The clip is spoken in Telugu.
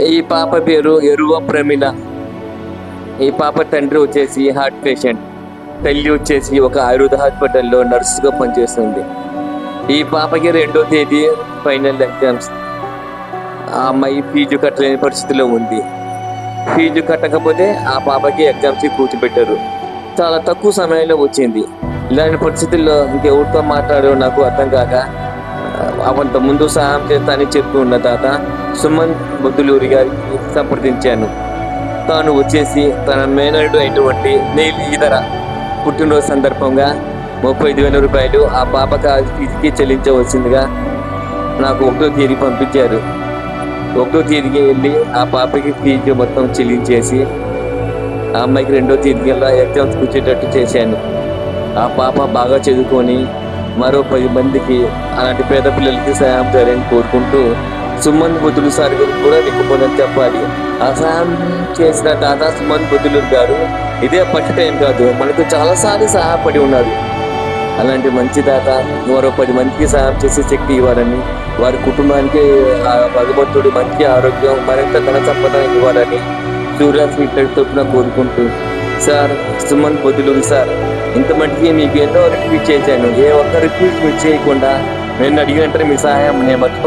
ఈ పాప పేరు ఎరువ ప్రమిళ. ఈ పాప తండ్రి వచ్చేసి హార్ట్ పేషెంట్, తల్లి వచ్చేసి ఒక ఆయుర్వేద హాస్పిటల్లో నర్సుగా పనిచేస్తుంది. ఈ పాపకి 2వ తేదీ ఫైనల్ ఎగ్జామ్స్. ఆ అమ్మాయి ఫీజు కట్టలేని పరిస్థితిలో ఉంది. ఫీజు కట్టకపోతే ఆ పాపకి ఎగ్జామ్స్కి కూర్చోబెట్టారు. చాలా తక్కువ సమయంలో వచ్చింది. ఇలాంటి పరిస్థితుల్లో ఇంకెవరితో మాట్లాడో నాకు అర్థం కాక అవంత ముందు సహాయం చేస్తానని చెప్తూ ఉన్న తాత సుమన్ బొద్దులూరి గారికి సంప్రదించాను. తాను వచ్చేసి తన మేనల్డ్ అయినటువంటి నీల్ ఈదర పుట్టినరోజు సందర్భంగా 35,000 రూపాయలు ఆ పాపకి ఫీజుకి చెల్లించవలసిందిగా నాకు 1వ తేదీ పంపించారు. 1వ తేదీకి వెళ్ళి ఆ పాపకి ఫీజు మొత్తం చెల్లించేసి ఆ అమ్మాయికి 2వ తేదీ ఎగ్జామ్స్ కూర్చేటట్టు చేశాను. ఆ పాప బాగా చదువుకొని మరో 10 మందికి అలాంటి పేద పిల్లలకి సహాయం చేయాలని కోరుకుంటూ సుమన్ బొద్దులు సార్ గారికి కూడా నిక్కుపోదని చెప్పాలి. ఆ సహాయం చేసిన తాత సుమన్ బొద్దులూరు గారు ఇదే ఫస్ట్ టైం కాదు, మనకు చాలాసార్లు సహాయపడి ఉన్నారు. అలాంటి మంచి తాత మరో 10 మందికి సహాయం చేసే శక్తి ఇవ్వాలని, వారి కుటుంబానికి ఆ భగవంతుడు మంచి ఆరోగ్యం మరింత ధన సంపద ఇవ్వాలని సూర్యాస్ ఇక్కడి తరపున కోరుకుంటూ, సార్ సుమన్ బొద్దులూరు సార్, ఇంత మట్టికి మీకు ఎన్నో రిక్వెస్ట్ చేశాను. ఏ ఒక్క రిక్వెస్ట్ మీరు చేయకుండా నేను అడిగినంటే మీ సహాయం నేను మర్చిపోతాను.